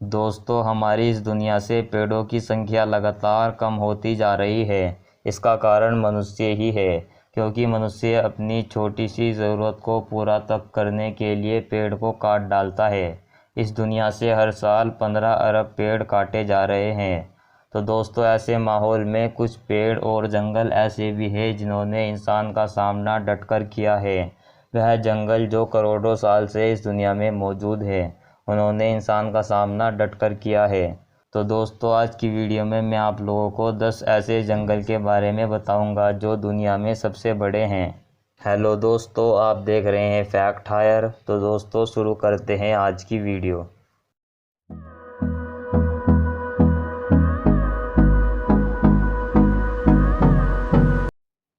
दोस्तों, हमारी इस दुनिया से पेड़ों की संख्या लगातार कम होती जा रही है। इसका कारण मनुष्य ही है, क्योंकि मनुष्य अपनी छोटी सी ज़रूरत को पूरा तक करने के लिए पेड़ को काट डालता है। इस दुनिया से हर साल 15 अरब पेड़ काटे जा रहे हैं। तो दोस्तों, ऐसे माहौल में कुछ पेड़ और जंगल ऐसे भी हैं जिन्होंने इंसान का सामना डटकर किया है। वह जंगल जो करोड़ों साल से इस दुनिया में मौजूद है, उन्होंने इंसान का सामना डटकर किया है। तो दोस्तों, आज की वीडियो में मैं आप लोगों को 10 ऐसे जंगल के बारे में बताऊंगा जो दुनिया में सबसे बड़े हैं। हेलो दोस्तों, आप देख रहे हैं फैक्ट हायर। तो दोस्तों, शुरू करते हैं आज की video.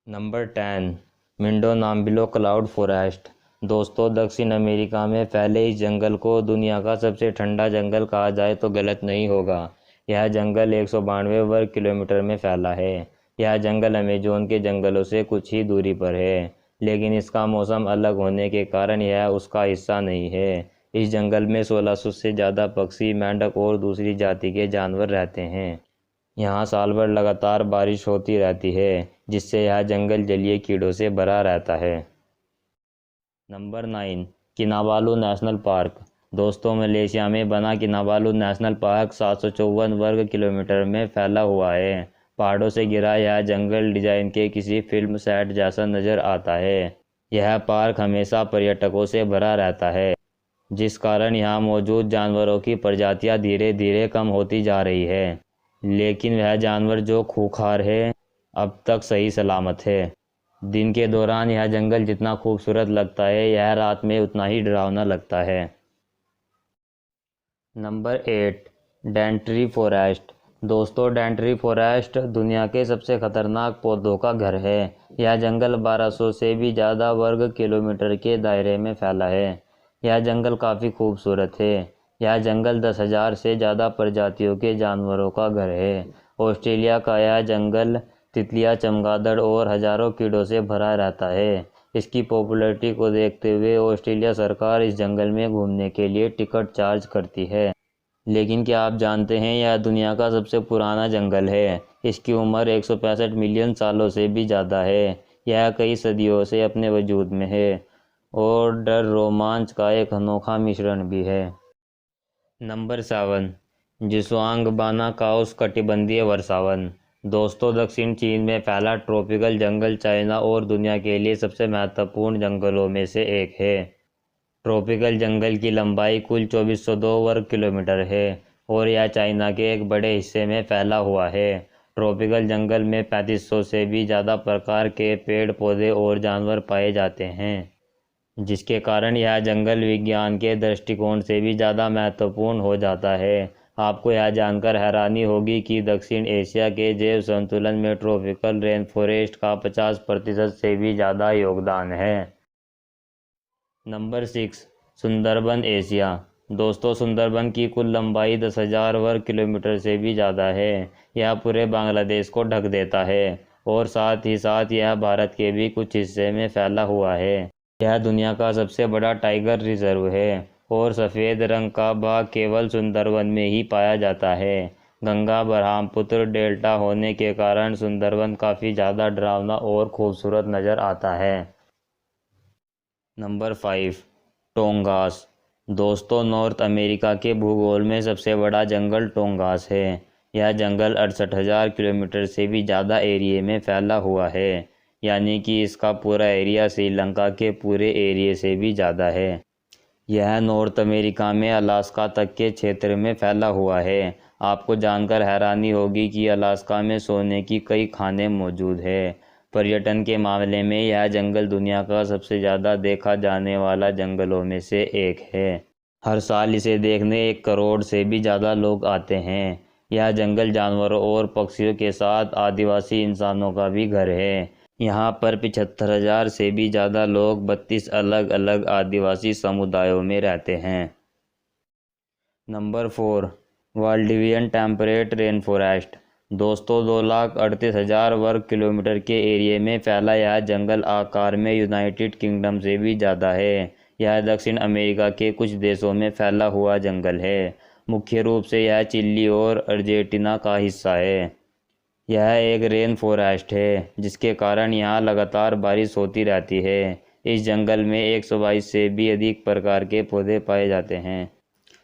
Number 10, Mindo Nambillo cloud forest. दोस्तों, दक्षिण अमेरिका में फैले इस जंगल को दुनिया का सबसे ठंडा जंगल कहा जाए तो गलत नहीं होगा। यह जंगल 192 वर्ग किलोमीटर में फैला है। यह जंगल अमेजोन के जंगलों से कुछ ही दूरी पर है, लेकिन इसका मौसम अलग होने के कारण यह उसका हिस्सा नहीं है। इस जंगल में 1600 से ज़्यादा पक्षी, मेंढक और दूसरी जाति के जानवर रहते हैं। यहाँ साल भर लगातार बारिश होती रहती है, जिससे यह जंगल जलीय कीड़ों से भरा रहता है। Number 9, Kinabalu national park. दोस्तों, मलेशिया में बना किनाबालू नेशनल पार्क 754 वर्ग किलोमीटर में फैला हुआ है। पहाड़ों से घिरा यह जंगल डिजाइन के किसी फिल्म सेट जैसा नज़र आता है। यह पार्क हमेशा पर्यटकों से भरा रहता है, जिस कारण यहाँ मौजूद जानवरों की प्रजातियाँ धीरे धीरे कम होती जा रही है। लेकिन वह जानवर जो खूंखार है, अब तक सही सलामत है। दिन के दौरान यह जंगल जितना खूबसूरत लगता है, यह रात में उतना ही डरावना लगता है। Number 8, Dentry forest. दोस्तों, डेंट्री फॉरेस्ट दुनिया के सबसे खतरनाक पौधों का घर है। यह जंगल 1200 से भी ज़्यादा वर्ग किलोमीटर के दायरे में फैला है। यह जंगल काफ़ी खूबसूरत है। यह जंगल 10,000 से ज़्यादा प्रजातियों के जानवरों का घर है। ऑस्ट्रेलिया का यह जंगल तितलियाँ, चमगादड़ और हज़ारों कीड़ों से भरा रहता है। इसकी पॉपुलैरिटी को देखते हुए ऑस्ट्रेलिया सरकार इस जंगल में घूमने के लिए टिकट चार्ज करती है। लेकिन क्या आप जानते हैं, यह दुनिया का सबसे पुराना जंगल है। इसकी उम्र 165 मिलियन सालों से भी ज़्यादा है। यह कई सदियों से अपने वजूद में है और डर रोमांच का एक अनोखा मिश्रण भी है। नंबर 7, जिस्वांगबाना काउस कटिबंधीय वर्षावन। दोस्तों, दक्षिण चीन में फैला ट्रॉपिकल जंगल चाइना और दुनिया के लिए सबसे महत्वपूर्ण जंगलों में से एक है। ट्रॉपिकल जंगल की लंबाई कुल 2402 वर्ग किलोमीटर है और यह चाइना के एक बड़े हिस्से में फैला हुआ है। ट्रॉपिकल जंगल में 3500 से भी ज़्यादा प्रकार के पेड़, पौधे और जानवर पाए जाते हैं, जिसके कारण यह जंगल विज्ञान के दृष्टिकोण से भी ज़्यादा महत्वपूर्ण हो जाता है। आपको यह जानकर हैरानी होगी कि दक्षिण एशिया के जैव संतुलन में ट्रॉपिकल रेन फॉरेस्ट का 50% से भी ज़्यादा योगदान है। Number 6, Sundarban Asia. दोस्तों, सुंदरबन की कुल लंबाई 10,000 वर्ग किलोमीटर से भी ज़्यादा है। यह पूरे बांग्लादेश को ढक देता है और साथ ही साथ यह भारत के भी कुछ हिस्से में फैला हुआ है। यह दुनिया का सबसे बड़ा टाइगर रिजर्व है और सफ़ेद रंग का बाघ केवल सुंदरबन में ही पाया जाता है। गंगा ब्रह्मपुत्र डेल्टा होने के कारण सुंदरबन काफ़ी ज़्यादा डरावना और खूबसूरत नज़र आता है। नंबर 5, टोंगास। दोस्तों, नॉर्थ अमेरिका के भूगोल में सबसे बड़ा जंगल टोंगास है। यह जंगल 68,000 किलोमीटर से भी ज़्यादा एरिया में फैला हुआ है, यानी कि इसका पूरा एरिया श्रीलंका के पूरे एरिया से भी ज़्यादा है। यह नॉर्थ अमेरिका में अलास्का तक के क्षेत्र में फैला हुआ है। आपको जानकर हैरानी होगी कि अलास्का में सोने की कई खानें मौजूद है। पर्यटन के मामले में यह जंगल दुनिया का सबसे ज़्यादा देखा जाने वाला जंगलों में से एक है। हर साल इसे देखने 1 करोड़ से भी ज़्यादा लोग आते हैं। यह जंगल जानवरों और पक्षियों के साथ आदिवासी इंसानों का भी घर है। यहाँ पर 75,000 से भी ज़्यादा लोग 32 अलग अलग आदिवासी समुदायों में रहते हैं। Number 4, Valdivian temperate rain forest. दोस्तों, 2,38,000 वर्ग किलोमीटर के एरिया में फैला यह जंगल आकार में यूनाइटेड किंगडम से भी ज़्यादा है। यह दक्षिण अमेरिका के कुछ देशों में फैला हुआ जंगल है मुख्य रूप से यह चिली और अर्जेंटीना का हिस्सा है। यह एक रेन फॉरेस्ट है जिसके कारण यहाँ लगातार बारिश होती रहती है। इस जंगल में 122 से भी अधिक प्रकार के पौधे पाए जाते हैं।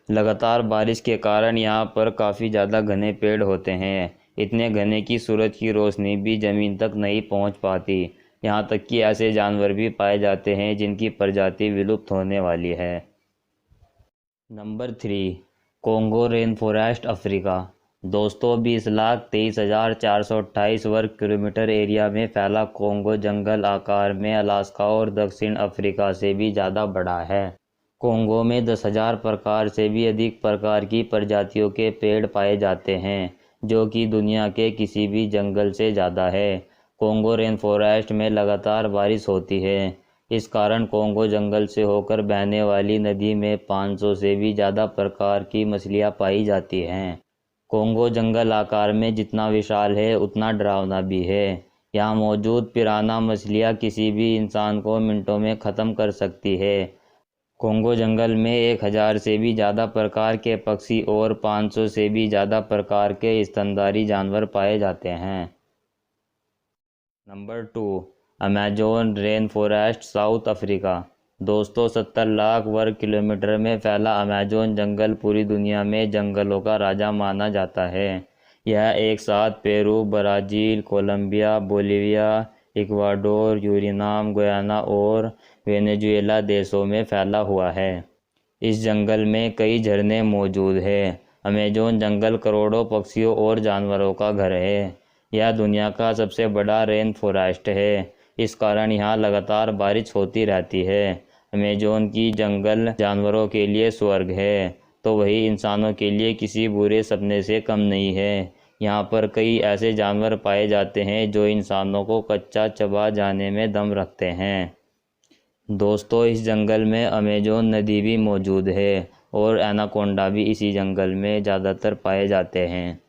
लगातार बारिश के कारण यहाँ पर काफ़ी ज़्यादा घने पेड़ होते हैं, इतने घने कि सूरज की रोशनी भी ज़मीन तक नहीं पहुँच पाती। यहाँ तक कि ऐसे जानवर भी पाए जाते हैं जिनकी प्रजाति विलुप्त होने वाली है। Number 3, Congo rain forest, Africa. दोस्तों 20,23,428 वर्ग किलोमीटर एरिया में फैला कॉन्गो जंगल आकार में अलास्का और दक्षिण अफ्रीका से भी ज़्यादा बड़ा है। कॉन्गो में 10,000 प्रकार से भी अधिक प्रकार की प्रजातियों के पेड़ पाए जाते हैं, जो कि दुनिया के किसी भी जंगल से ज़्यादा है। कॉन्गो रेन फॉरेस्ट में लगातार बारिश होती है। इस कारण कॉन्गो जंगल से होकर बहने वाली नदी में 500 से भी ज़्यादा प्रकार की मछलियाँ पाई जाती हैं। कॉन्गो जंगल आकार में जितना विशाल है उतना डरावना भी है। यहाँ मौजूद पिराना मछलियाँ किसी भी इंसान को मिनटों में ख़त्म कर सकती है। कॉन्गो जंगल में 1,000 से भी ज़्यादा प्रकार के पक्षी और 500 से भी ज़्यादा प्रकार के स्तनधारी जानवर पाए जाते हैं। Number 2, Amazon rain forest, south Africa. दोस्तों 70 लाख वर्ग किलोमीटर में फैला अमेजोन जंगल पूरी दुनिया में जंगलों का राजा माना जाता है। यह एक साथ Peru, Brazil, Colombia, Bolivia, Ecuador, Suriname, Guyana और वेनेजुएला देशों में फैला हुआ है। इस जंगल में कई झरने मौजूद हैं। अमेजोन जंगल करोड़ों पक्षियों और जानवरों का घर है। यह दुनिया का सबसे बड़ा रेन फॉरेस्ट है। इस कारण यहाँ लगातार बारिश होती रहती है। अमेजोन की जंगल जानवरों के लिए स्वर्ग है, तो वही इंसानों के लिए किसी बुरे सपने से कम नहीं है। यहाँ पर कई ऐसे जानवर पाए जाते हैं जो इंसानों को कच्चा चबा जाने में दम रखते हैं। दोस्तों इस जंगल में अमेजोन नदी भी मौजूद है और एनाकोंडा भी इसी जंगल में ज़्यादातर पाए जाते हैं।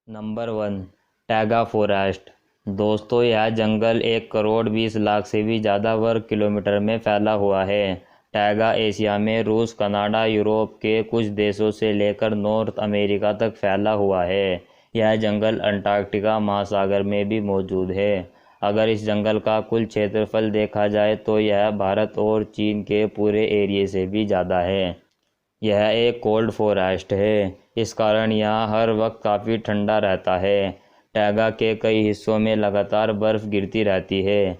Number 1, taiga forest. दोस्तों यह जंगल 1 करोड़ 20 लाख से भी ज़्यादा वर्ग किलोमीटर में फैला हुआ है। टैगा एशिया में रूस, कनाडा, यूरोप के कुछ देशों से लेकर नॉर्थ अमेरिका तक फैला हुआ है। यह जंगल अंटार्कटिका महासागर में भी मौजूद है। अगर इस जंगल का कुल क्षेत्रफल देखा जाए तो यह भारत और चीन के पूरे एरिए से भी ज़्यादा है। यह एक कोल्ड फॉरेस्ट है, इस कारण यहाँ हर वक्त काफ़ी ठंडा रहता है। टैगा के कई हिस्सों में लगातार बर्फ़ गिरती रहती है।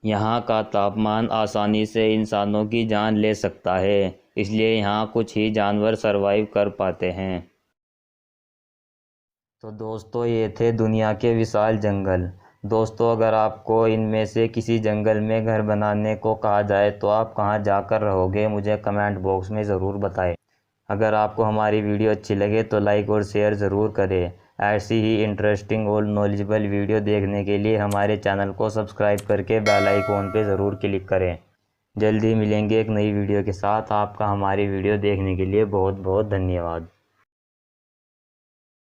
यहाँ का तापमान आसानी से इंसानों की जान ले सकता है, इसलिए यहाँ कुछ ही जानवर सरवाइव कर पाते हैं। तो दोस्तों ये थे दुनिया के विशाल जंगल। दोस्तों अगर आपको इनमें से किसी जंगल में घर बनाने को कहा जाए तो आप कहाँ जाकर रहोगे, मुझे कमेंट बॉक्स में ज़रूर बताएं। अगर आपको हमारी वीडियो अच्छी लगे तो लाइक और शेयर ज़रूर करें। ऐसी ही इंटरेस्टिंग और नॉलेजेबल वीडियो देखने के लिए हमारे चैनल को सब्सक्राइब करके बेल आइकॉन पे ज़रूर क्लिक करें। जल्दी मिलेंगे एक नई वीडियो के साथ। आपका हमारी वीडियो देखने के लिए बहुत बहुत धन्यवाद।